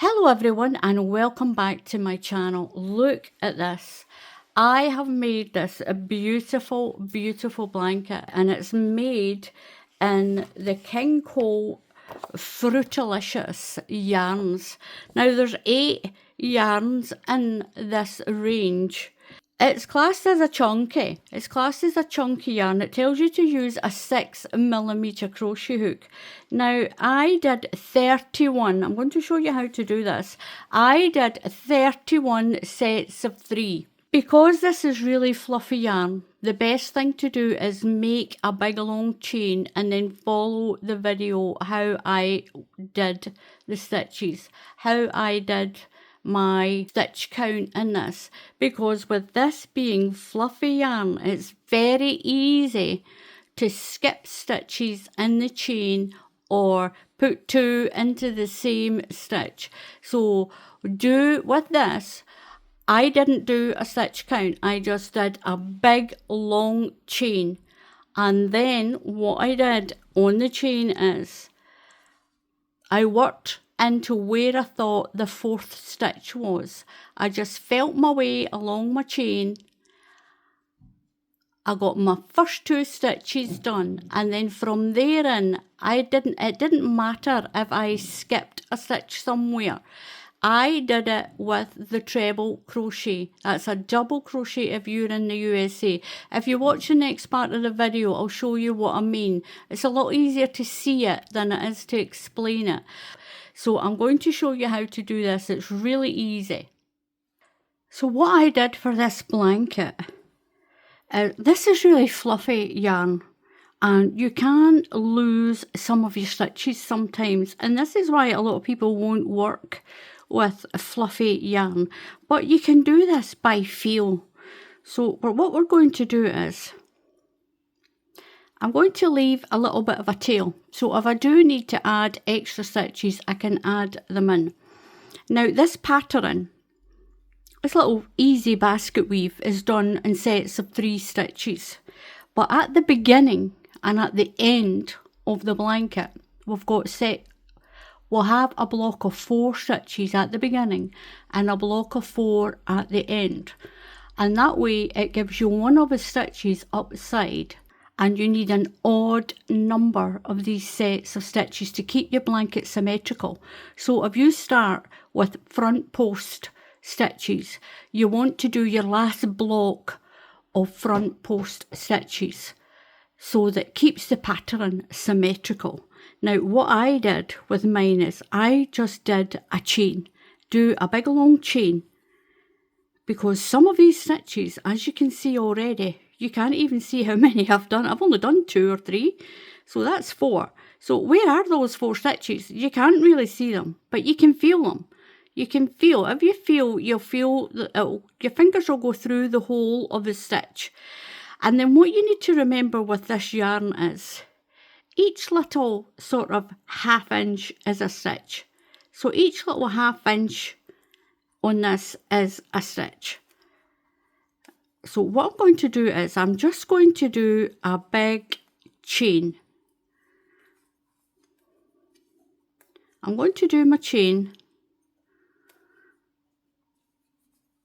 Hello everyone and welcome back to my channel. Look at this. I have made this a beautiful blanket, and it's made in the King Cole Fruitalicious yarns. Now there's 8 yarns in this range. It's classed as a chunky. It's classed as a chunky yarn. It tells you to use a 6mm crochet hook. Now, I did 31. I'm going to show you how to do this. I did 31 sets of 3. Because this is really fluffy yarn, the best thing to do is make a big long chain and then follow the video how I did the stitches, how I did my stitch count in this, because with this being fluffy yarn, it's very easy to skip stitches in the chain or put 2 into the same stitch. So do with this, I didn't do a stitch count, I just did a big long chain, and then what I did on the chain is I worked into where I thought the 4th stitch was. I just felt my way along my chain. I got my first 2 stitches done, and then from there in, it didn't matter if I skipped a stitch somewhere. I did it with the treble crochet. That's a double crochet if you're in the USA. If you watch the next part of the video, I'll show you what I mean. It's a lot easier to see it than it is to explain it. So I'm going to show you how to do this. It's really easy. So what I did for this blanket, this is really fluffy yarn, and you can lose some of your stitches sometimes, and this is why a lot of people won't work with a fluffy yarn, but you can do this by feel. So what we're going to do is I'm going to leave a little bit of a tail, so if I do need to add extra stitches, I can add them in. Now this pattern, this little easy basket weave, is done in sets of 3 stitches, but at the beginning and at the end of the blanket we'll have a block of 4 stitches at the beginning and a block of 4 at the end, and that way it gives you one of the stitches upside, and you need an odd number of these sets of stitches to keep your blanket symmetrical. So if you start with front post stitches, you want to do your last block of front post stitches so that keeps the pattern symmetrical. Now what I did with mine is I just did a chain, do a big long chain, because some of these stitches, as you can see already, you can't even see how many I've done. I've only done 2 or 3, so that's 4. So where are those 4 stitches? You can't really see them, but you can feel them. You can feel, if you feel, you'll feel that your fingers will go through the whole of the stitch. And then what you need to remember with this yarn is each little sort of ½ inch is a stitch. So each little ½ inch on this is a stitch. So what I'm going to do is I'm just going to do a big chain. I'm going to do my chain.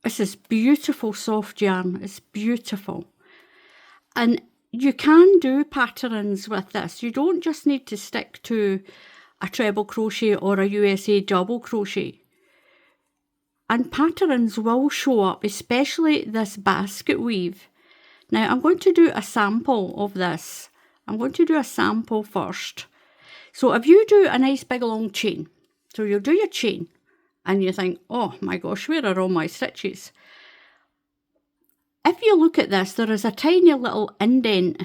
This is beautiful soft yarn. It's beautiful. And you can do patterns with this. You don't just need to stick to a treble crochet or a USA double crochet. And patterns will show up, especially this basket weave. Now I'm going to do a sample of this. I'm going to do a sample first. So if you do a nice big long chain, so you'll do your chain and you think, oh my gosh, where are all my stitches? If you look at this, there is a tiny little indent.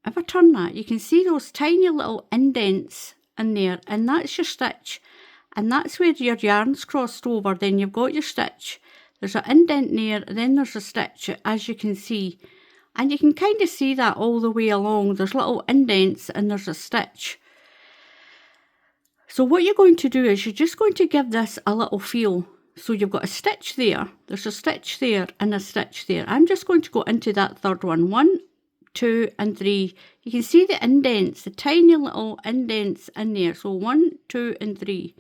If I turn that, you can see those tiny little indents in there, and that's your stitch. And that's where your yarn's crossed over. Then you've got your stitch. There's an indent there, then there's a stitch, as you can see. And you can kind of see that all the way along. There's little indents and there's a stitch. So what you're going to do is you're just going to give this a little feel. So you've got a stitch there, there's a stitch there and a stitch there. I'm just going to go into that third one. 1, 2 and 3. You can see the indents, the tiny little indents in there. So 1, 2 and 3.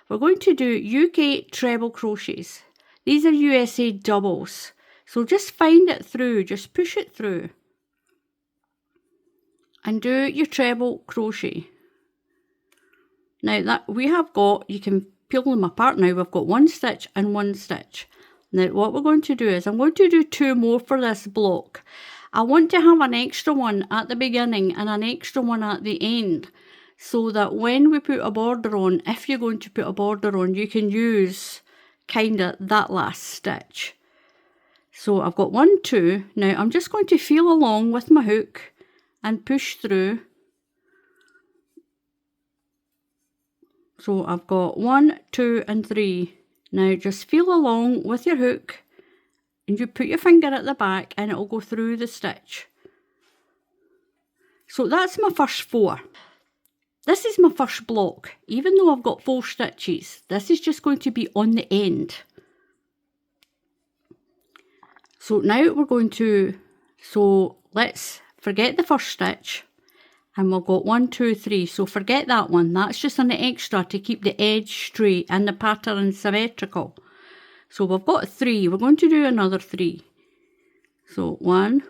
We're going to do UK treble crochets. These are USA doubles. So just find it through, just push it through. And do your treble crochet. Now that we have got, you can peel them apart now, we've got 1 stitch and 1 stitch. Now what we're going to do is, I'm going to do 2 more for this block. I want to have an extra one at the beginning and an extra one at the end, so that when we put a border on, if you're going to put a border on, you can use kind of that last stitch. So I've got 1, 2. Now I'm just going to feel along with my hook and push through. So I've got 1, 2 and 3. Now just feel along with your hook and you put your finger at the back and it'll go through the stitch. So that's my first 4. This is my first block. Even though I've got 4 stitches, this is just going to be on the end. So now we're going to, so let's forget the first stitch. And we've got 1, 2, 3. So forget that one. That's just an extra to keep the edge straight and the pattern symmetrical. So we've got 3. We're going to do another 3. So 1.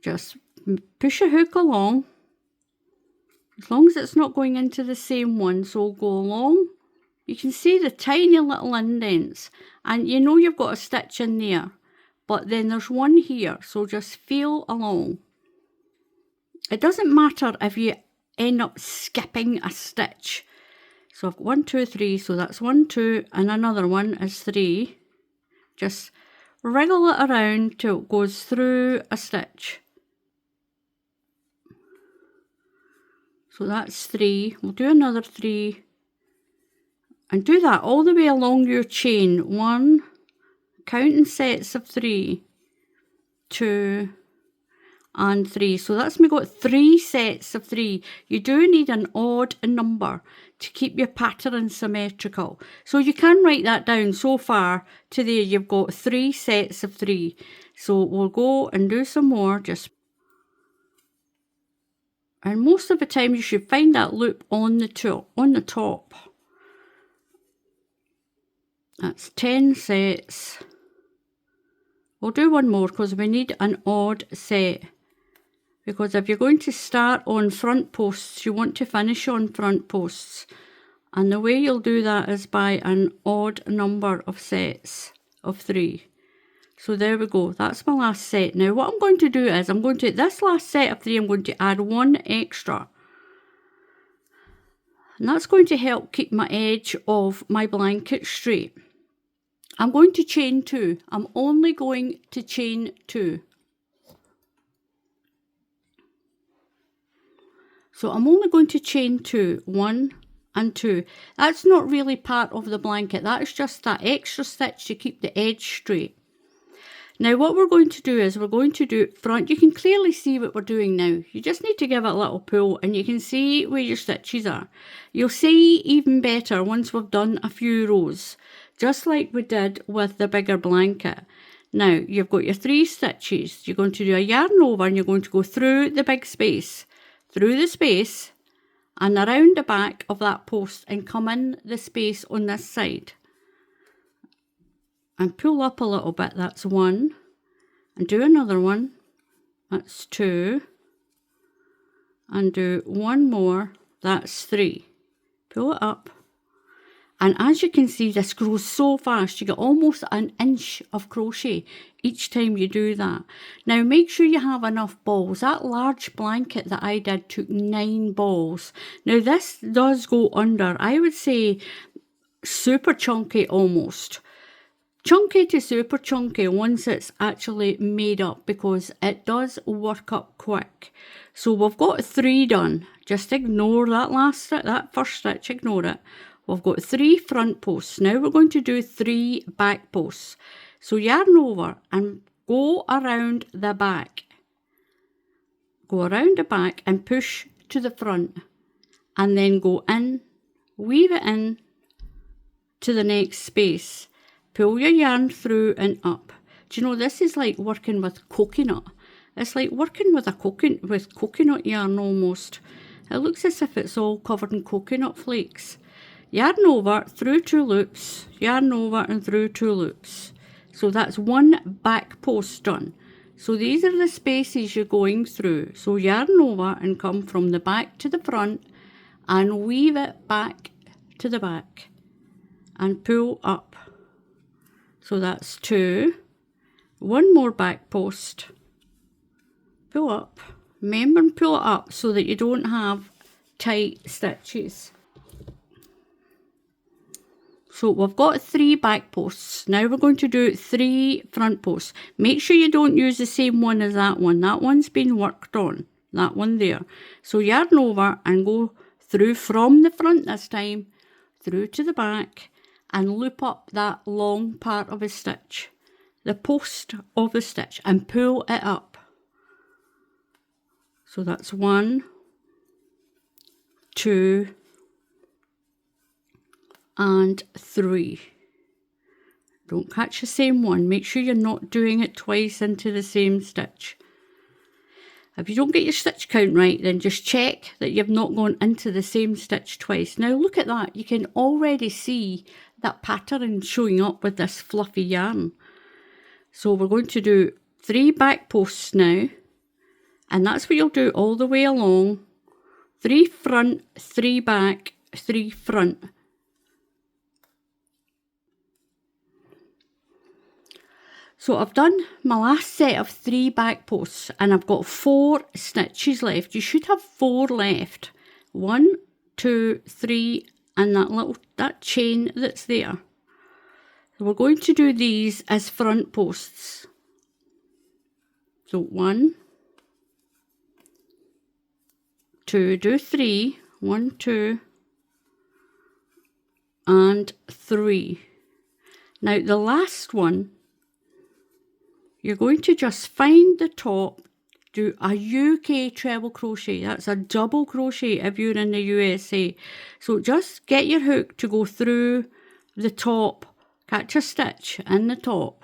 Just push a hook along. As long as it's not going into the same one. So go along. You can see the tiny little indents. And you know you've got a stitch in there. But then there's one here. So just feel along. It doesn't matter if you end up skipping a stitch. So I've got 1, 2, 3, so that's 1, 2, and another one is 3. Just wriggle it around till it goes through a stitch. So that's 3. We'll do another 3. And do that all the way along your chain. 1, counting sets of 3, 2, and 3. So that's me got 3 sets of 3. You do need an odd number to keep your pattern symmetrical. So you can write that down. So far to there you've got 3 sets of 3. So we'll go and do some more. And most of the time you should find that loop on the top. That's 10 sets. We'll do one more because we need an odd set. Because if you're going to start on front posts, you want to finish on front posts. And the way you'll do that is by an odd number of sets of 3. So there we go. That's my last set. Now what I'm going to do is, this last set of 3, I'm going to add 1 extra. And that's going to help keep my edge of my blanket straight. I'm going to chain 2. I'm only going to chain 2. So I'm only going to chain 2, 1 and 2. That's not really part of the blanket. That is just that extra stitch to keep the edge straight. Now what we're going to do is we're going to do front. You can clearly see what we're doing now. You just need to give it a little pull and you can see where your stitches are. You'll see even better once we've done a few rows, just like we did with the bigger blanket. Now you've got your 3 stitches. You're going to do a yarn over and you're going to go through the big space. Through the space and around the back of that post and come in the space on this side and pull up a little bit. That's 1, and do another one. That's 2, and do 1 more. That's 3. Pull it up, and as you can see, this grows so fast. You get almost an inch of crochet each time you do that. Now make sure you have enough balls. That large blanket that I did took 9 balls. Now this does go under, I would say, super chunky almost. Chunky to super chunky once it's actually made up, because it does work up quick. So we've got 3 done. Just ignore that last stitch, that first stitch, ignore it. We've got 3 front posts. Now we're going to do 3 back posts. So yarn over and go around the back. Go around the back and push to the front. And then go in, weave it in to the next space. Pull your yarn through and up. Do you know, this is like working with coconut. It's like working with coconut yarn almost. It looks as if it's all covered in coconut flakes. Yarn over, through 2 loops, yarn over and through 2 loops. So that's 1 back post done. So these are the spaces you're going through. So yarn over and come from the back to the front and weave it back to the back and pull up. So that's 2. 1 more back post. Pull up. Remember and pull it up so that you don't have tight stitches. So we've got 3 back posts. Now we're going to do 3 front posts. Make sure you don't use the same one as that one. That one's been worked on. That one there. So yarn over and go through from the front this time, through to the back, and loop up that long part of a stitch, the post of the stitch, and pull it up. So that's 1, 2, and 3. Don't catch the same one. Make sure you're not doing it twice into the same stitch. If you don't get your stitch count right, then just check that you've not gone into the same stitch twice. Now look at that. You can already see that pattern showing up with this fluffy yarn. So we're going to do 3 back posts now. And that's what you'll do all the way along. 3 front, 3 back, 3 front. So I've done my last set of 3 back posts and I've got 4 stitches left. You should have 4 left. 1, 2, 3 and that chain that's there. So we're going to do these as front posts. So 1, 2, do 3, 1, 2 and 3. Now the last one, you're going to just find the top, do a UK treble crochet. That's a double crochet if you're in the USA. So just get your hook to go through the top, catch a stitch in the top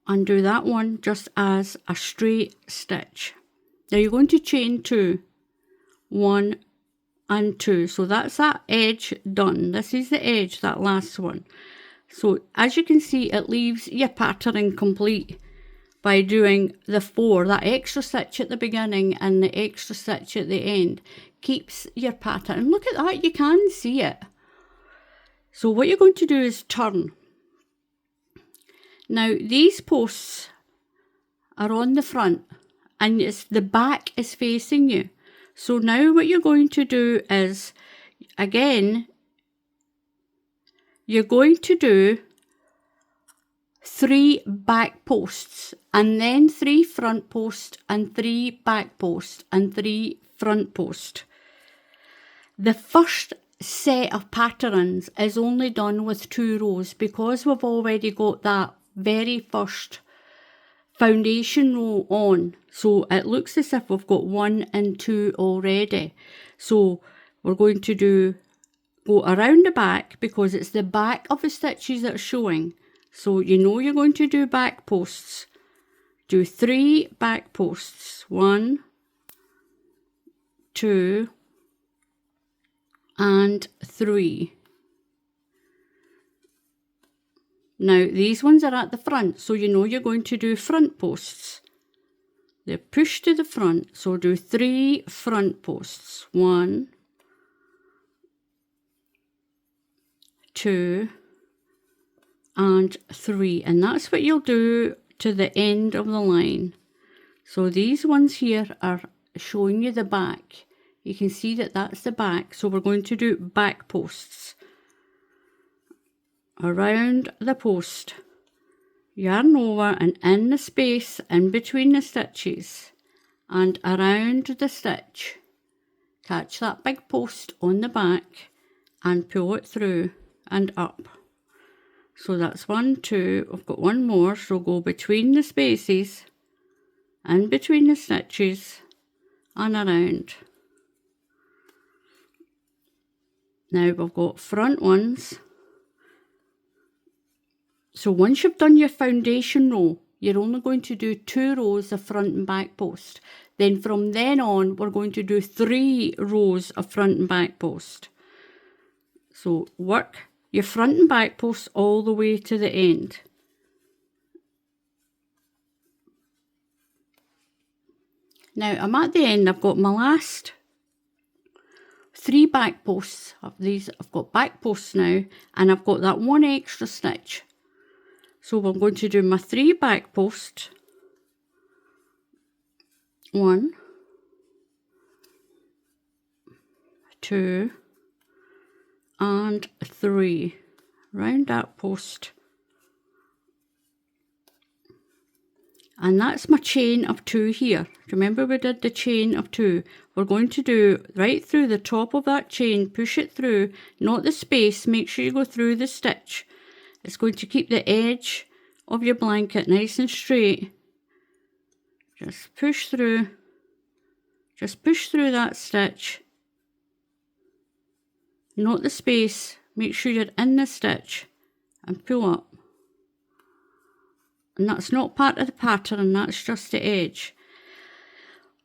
and do that one just as a straight stitch. Now you're going to chain 2, 1 and 2. So that's that edge done. This is the edge, that last one. So as you can see, it leaves your pattern incomplete by doing the 4. That extra stitch at the beginning and the extra stitch at the end keeps your pattern. And look at that, you can see it. So what you're going to do is turn. Now these posts are on the front and the back is facing you. So now what you're going to do is, again, you're going to do 3 back posts and then 3 front posts and 3 back posts and 3 front posts. The first set of patterns is only done with 2 rows because we've already got that very first foundation row on. So it looks as if we've got 1 and 2 already. So we're going to go around the back because it's the back of the stitches that are showing. So you know you're going to do back posts. Do 3 back posts. 1, 2 and 3. Now these ones are at the front, so you know you're going to do front posts. They're pushed to the front, so do 3 front posts. 1, 2 and 3, and that's what you'll do to the end of the line. So these ones here are showing you the back. You can see that that's the back, so we're going to do back posts. Around the post, yarn over and in the space in between the stitches and around the stitch, catch that big post on the back and pull it through and up. So that's 1, 2, I've got 1 more, so go between the spaces, in between the stitches and around. Now we've got front ones, So once you've done your foundation row, you're only going to do 2 rows of front and back post. Then from then on, we're going to do 3 rows of front and back post. So work your front and back post all the way to the end. Now I'm at the end, I've got my last 3 back posts. I've got back posts now, and I've got that 1 extra stitch. So I'm going to do my 3 back posts. 1, 2, and 3. Round that post. And that's my chain of 2 here. Remember we did the chain of 2. We're going to do right through the top of that chain, push it through, not the space, make sure you go through the stitch. It's going to keep the edge of your blanket nice and straight. Just push through that stitch, not the space, make sure you're in the stitch and pull up. And that's not part of the pattern, that's just the edge.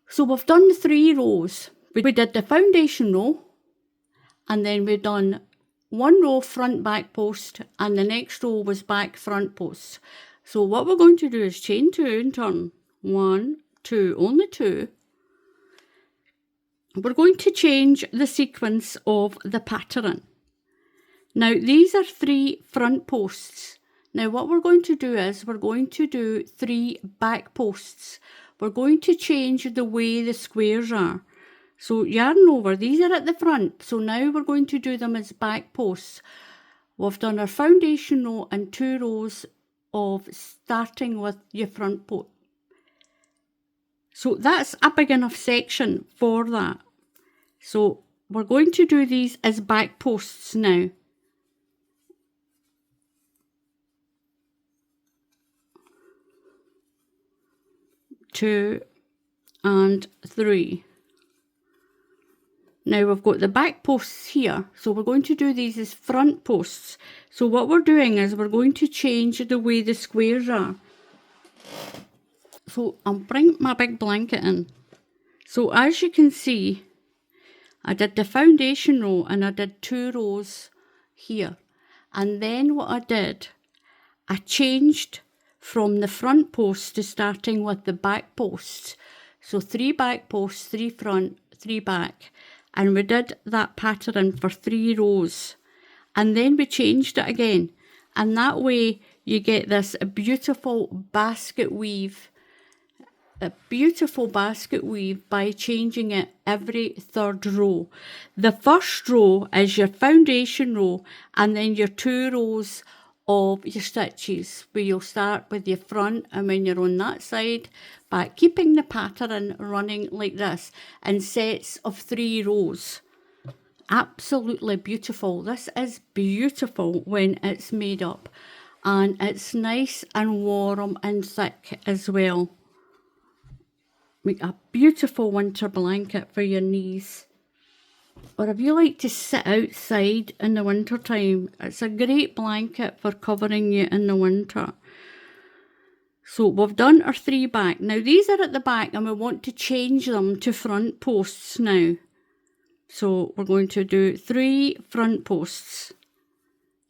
So we've done the 3 rows. We did the foundation row, and then we've done 1 row front back post, and the next row was back front post. So what we're going to do is chain 2 and turn 1, 2, only 2. We're going to change the sequence of the pattern. Now these are 3 front posts. Now what we're going to do is we're going to do 3 back posts. We're going to change the way the squares are. So yarn over, these are at the front, so now we're going to do them as back posts. We've done our foundation row and 2 rows of starting with your front post. So that's a big enough section for that. So we're going to do these as back posts now. Two and 3. Now we've got the back posts here, so we're going to do these as front posts. So what we're doing is we're going to change the way the squares are. So I'll bring my big blanket in. So as you can see, I did the foundation row and I did 2 rows here. And then what I did, I changed from the front post to starting with the back posts. So 3 back posts, 3 front, 3 back. And we did that pattern for 3 rows. And then we changed it again. And that way you get this beautiful basket weave. A beautiful basket weave by changing it every 3rd row. The first row is your foundation row, and then your 2 rows of your stitches, where you'll start with your front, and when you're on that side, back, keeping the pattern running like this in sets of 3 rows. Absolutely beautiful. This is beautiful when it's made up, and it's nice and warm and thick as well. Make a beautiful winter blanket for your knees. Or if you like to sit outside in the winter time, it's a great blanket for covering you in the winter. So we've done our 3 back. Now these are at the back and we want to change them to front posts now. So we're going to do 3 front posts.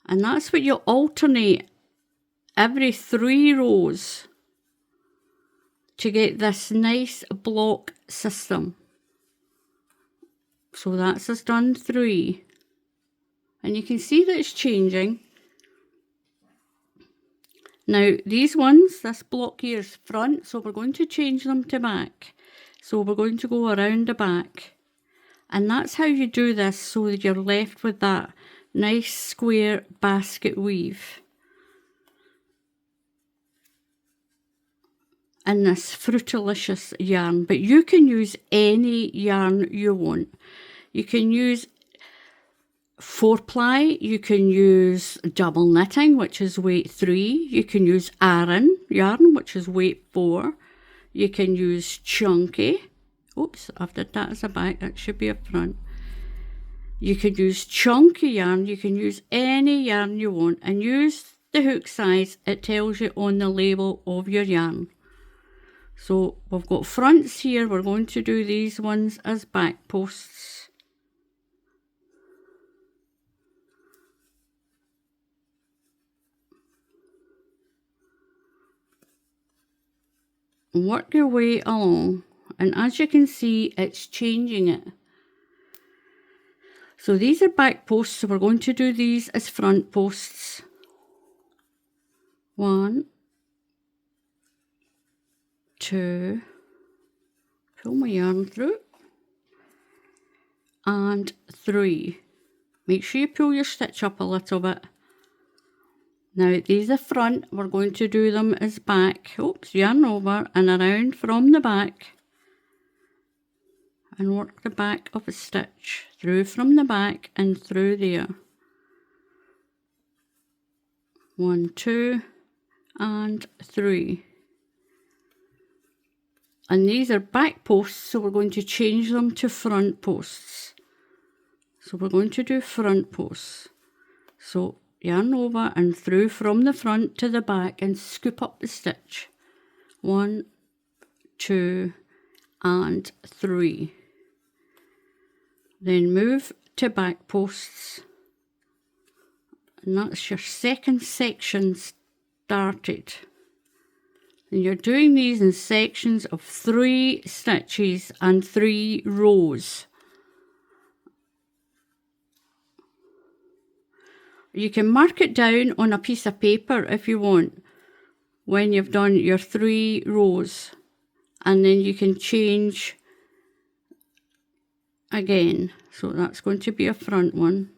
And that's what you'll alternate every 3 rows to get this nice block system. So that's us done 3. And you can see that it's changing. Now these ones, this block here is front, so we're going to change them to back. So we're going to go around the back. And that's how you do this, so that you're left with that nice square basket weave. In this Fruitalicious yarn, but you can use any yarn you want. You can use 4-ply, you can use double knitting, which is weight 3, you can use Aran yarn, which is weight 4, you can use chunky, oops, I've did that as a back, that should be a front. You can use chunky yarn, you can use any yarn you want, and use the hook size it tells you on the label of your yarn. So we've got fronts here, we're going to do these ones as back posts. Work your way along, and as you can see, it's changing it. So these are back posts, so we're going to do these as front posts. 1, 2, pull my yarn through, and 3. Make sure you pull your stitch up a little bit. Now these are front, we're going to do them as back. Oops, yarn over and around from the back, and work the back of a stitch through from the back and through there. 1, 2, and 3. And these are back posts, so we're going to change them to front posts. So we're going to do front posts. So yarn over and through from the front to the back and scoop up the stitch. 1, 2, and 3. Then move to back posts, and that's your second section started. And you're doing these in sections of 3 stitches and 3 rows. You can mark it down on a piece of paper if you want when you've done your 3 rows, and then you can change again. So that's going to be a front one.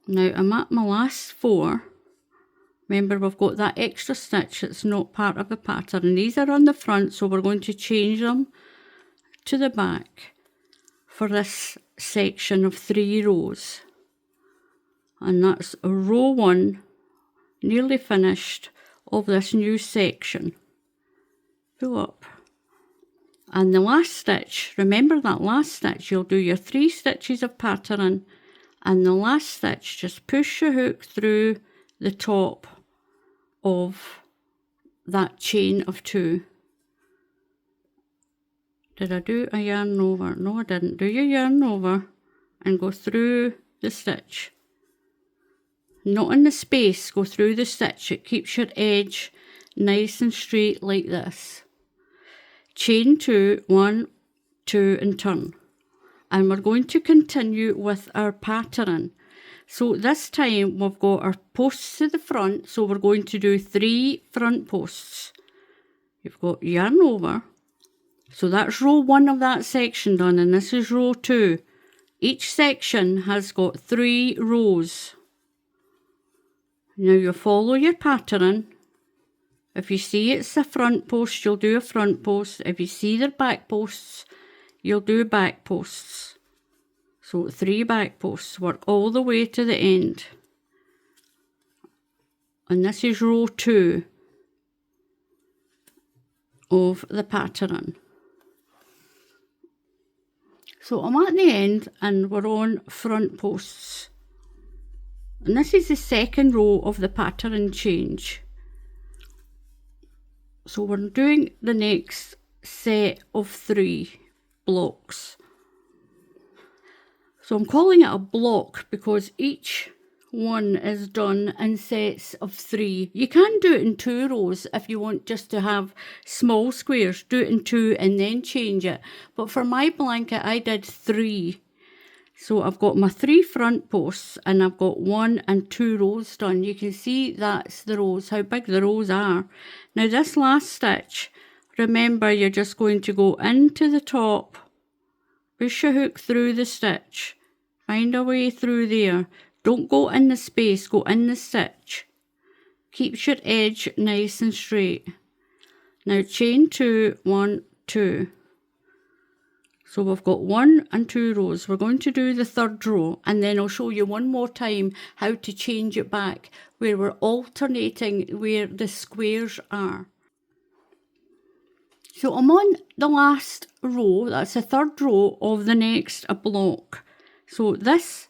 Now I'm at my last 4. Remember, we've got that extra stitch that's not part of the pattern, and these are on the front, so we're going to change them to the back for this section of 3 rows. And that's row 1, nearly finished, of this new section. Pull up. And the last stitch, remember that last stitch, you'll do your 3 stitches of pattern, and the last stitch, just push your hook through the top of that chain of 2. Did I do a yarn over? No, I didn't. Do your yarn over and go through the stitch. Not in the space, go through the stitch. It keeps your edge nice and straight like this. Chain 2, 1, 2, and turn. And we're going to continue with our pattern. So this time we've got our posts to the front, so we're going to do 3 front posts. You've got yarn over. So that's row 1 of that section done, and this is row 2. Each section has got 3 rows. Now you follow your pattern. If you see it's a front post, you'll do a front post. If you see they're back posts, you'll do back posts. So 3 back posts, work all the way to the end. And this is row 2 of the pattern. So I'm at the end and we're on front posts. And this is the second row of the pattern change. So we're doing the next set of 3 blocks. So I'm calling it a block because each one is done in sets of 3. You can do it in 2 rows if you want just to have small squares. Do it in 2 and then change it. But for my blanket, I did 3. So I've got my 3 front posts and I've got 1 and 2 rows done. You can see that's the rows, how big the rows are. Now this last stitch, remember you're just going to go into the top, push your hook through the stitch, find a way through there. Don't go in the space, go in the stitch. Keeps your edge nice and straight. Now chain 2, 1, 2. So we've got 1 and 2 rows. We're going to do the 3rd row, and then I'll show you one more time how to change it back, where we're alternating where the squares are. So I'm on the last row, that's the 3rd row of the next block. So this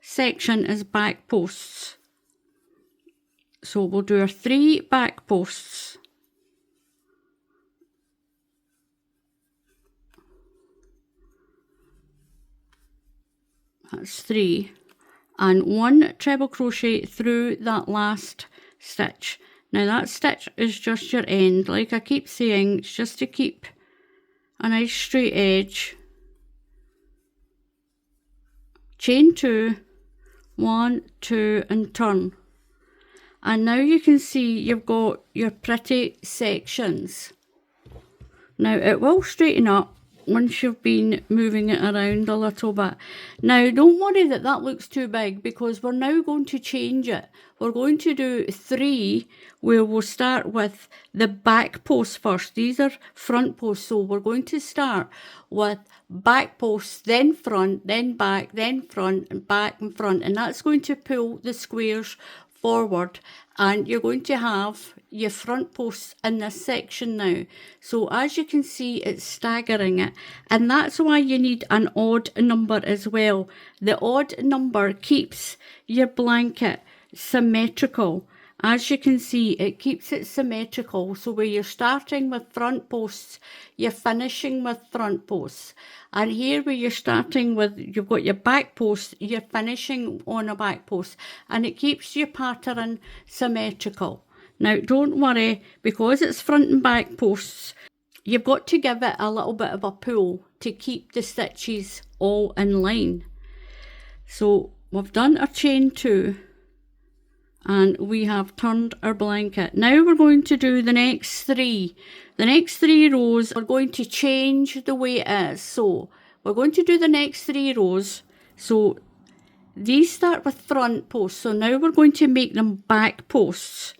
section is back posts. So we'll do our 3 back posts. That's 3. And 1 treble crochet through that last stitch. Now that stitch is just your end. Like I keep saying, it's just to keep a nice straight edge. Chain 2, 1, 2 and turn. And now you can see you've got your pretty sections. Now it will straighten up once you've been moving it around a little bit. Now don't worry that that looks too big, because we're now going to change it. We're going to do 3 where we'll start with the back posts first. These are front posts, so we're going to start with back posts, then front, then back, then front, and back and front, and that's going to pull the squares forward, and you're going to have your front posts in this section now. So as you can see, it's staggering it, and that's why you need an odd number as well. The odd number keeps your blanket symmetrical. As you can see, it keeps it symmetrical. So where you're starting with front posts, you're finishing with front posts. And here where you're starting with, you've got your back post, you're finishing on a back post. And it keeps your pattern symmetrical. Now don't worry, because it's front and back posts, you've got to give it a little bit of a pull to keep the stitches all in line. So we've done our chain 2. And we have turned our blanket. Now we're going to do the next 3. The next 3 rows are going to change the way it is. So we're going to do the next 3 rows. So these start with front posts. So now we're going to make them back posts.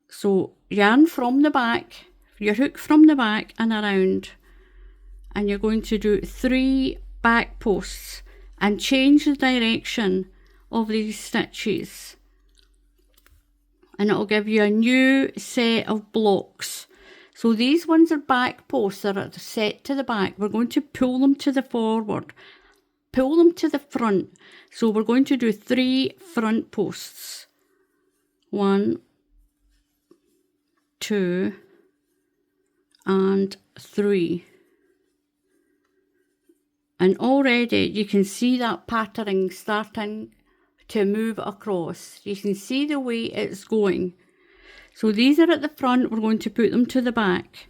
So yarn from the back, your hook from the back and around. And you're going to do 3 back posts and change the direction of these stitches. And it'll give you a new set of blocks. So these ones are back posts, they're set to the back. We're going to pull them to the forward, pull them to the front. So we're going to do 3 front posts. 1, 2, and 3. And already you can see that patterning starting to move across. You can see the way it's going. So these are at the front, we're going to put them to the back.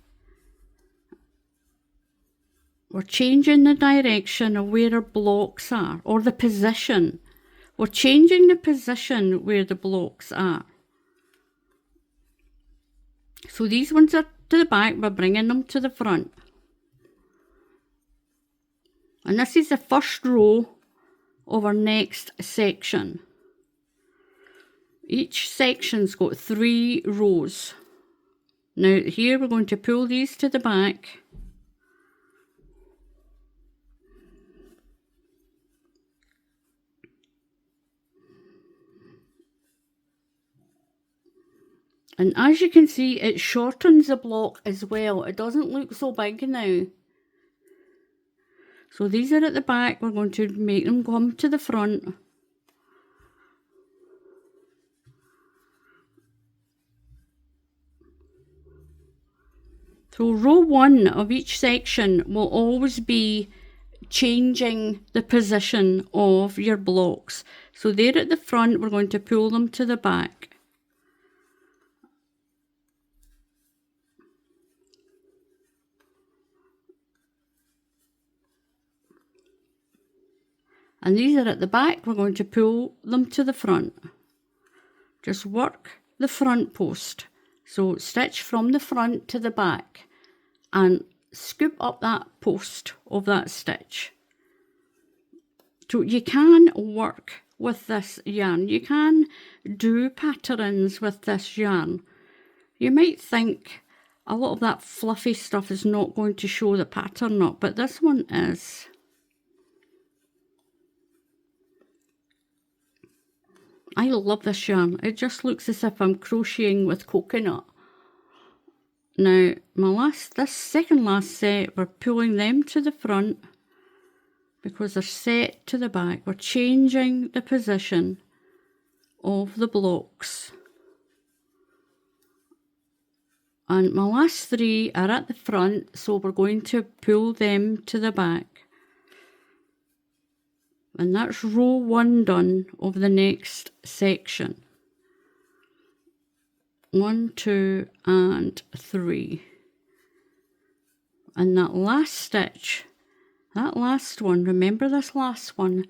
We're changing the direction of where our blocks are, or the position. We're changing the position where the blocks are. So these ones are to the back, we're bringing them to the front. And this is the first row of our next section. Each section's got 3 rows. Now here we're going to pull these to the back. And as you can see, it shortens the block as well. It doesn't look so big now. So these are at the back, we're going to make them come to the front. So row 1 of each section will always be changing the position of your blocks. So they're at the front, we're going to pull them to the back. And these are at the back, we're going to pull them to the front. Just work the front post. So stitch from the front to the back and scoop up that post of that stitch. So you can work with this yarn. You can do patterns with this yarn. You might think a lot of that fluffy stuff is not going to show the pattern up, but this one is. I love this yarn. It just looks as if I'm crocheting with coconut. Now, this second last set, we're pulling them to the front. because they're set to the back. We're changing the position of the blocks. And my last 3 are at the front, so we're going to pull them to the back. And that's row 1 done of the next section. 1, 2, and 3. And that last stitch, that last one, remember this last one,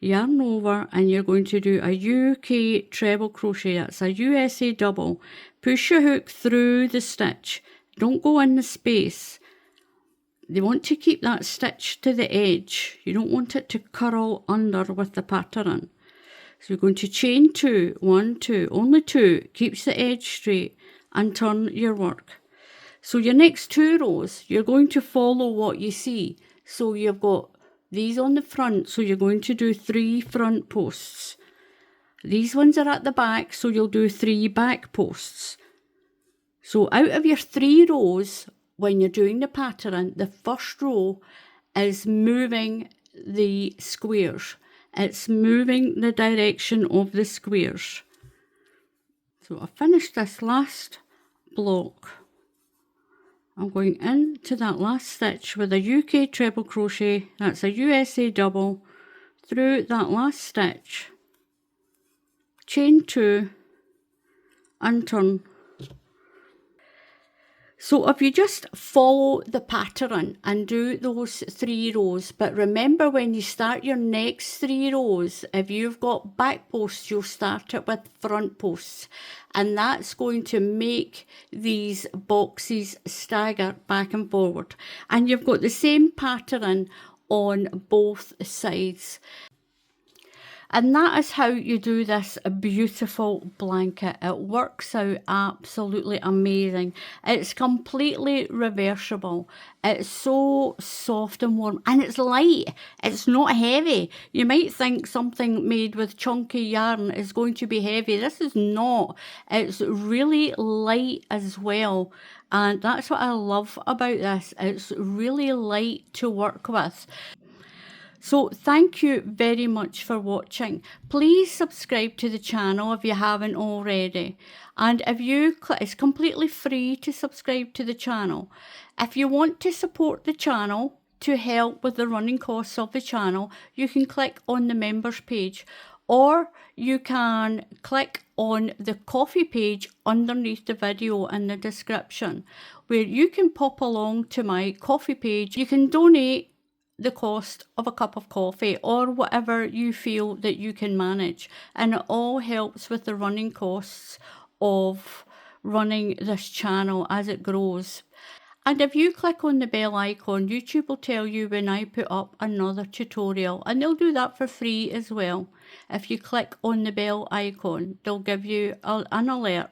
yarn over and you're going to do a UK treble crochet. That's a USA double. Push your hook through the stitch. Don't go in the space. They want to keep that stitch to the edge. You don't want it to curl under with the pattern. So you're going to chain 2, 1, 2, only 2, keeps the edge straight, and turn your work. So your next 2 rows, you're going to follow what you see. So you've got these on the front, so you're going to do 3 front posts. These ones are at the back, so you'll do 3 back posts. So out of your 3 rows, when you're doing the pattern, the first row is moving the squares. It's moving the direction of the squares. So I finished this last block. I'm going into that last stitch with a UK treble crochet, that's a USA double, through that last stitch, chain 2 and turn. So if you just follow the pattern and do those 3 rows, but remember when you start your next 3 rows, if you've got back posts, you'll start it with front posts. And that's going to make these boxes stagger back and forward. And you've got the same pattern on both sides. And that is how you do this beautiful blanket. It works out absolutely amazing. It's completely reversible. It's so soft and warm, and it's light. It's not heavy. You might think something made with chunky yarn is going to be heavy. This is not. It's really light as well. And that's what I love about this. It's really light to work with. So thank you very much for watching. Please subscribe to the channel if you haven't already. And if you it's completely free to subscribe to the channel. If you want to support the channel to help with the running costs of the channel, you can click on the members page, or you can click on the coffee page underneath the video in the description, where you can pop along to my coffee page. You can donate the cost of a cup of coffee or whatever you feel that you can manage, and it all helps with the running costs of running this channel as it grows. And if you click on the bell icon, YouTube will tell you when I put up another tutorial, and they'll do that for free as well. If you click on the bell icon, they'll give you an alert.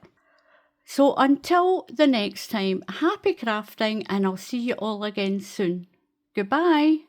So until the next time, happy crafting, and I'll see you all again soon. Goodbye.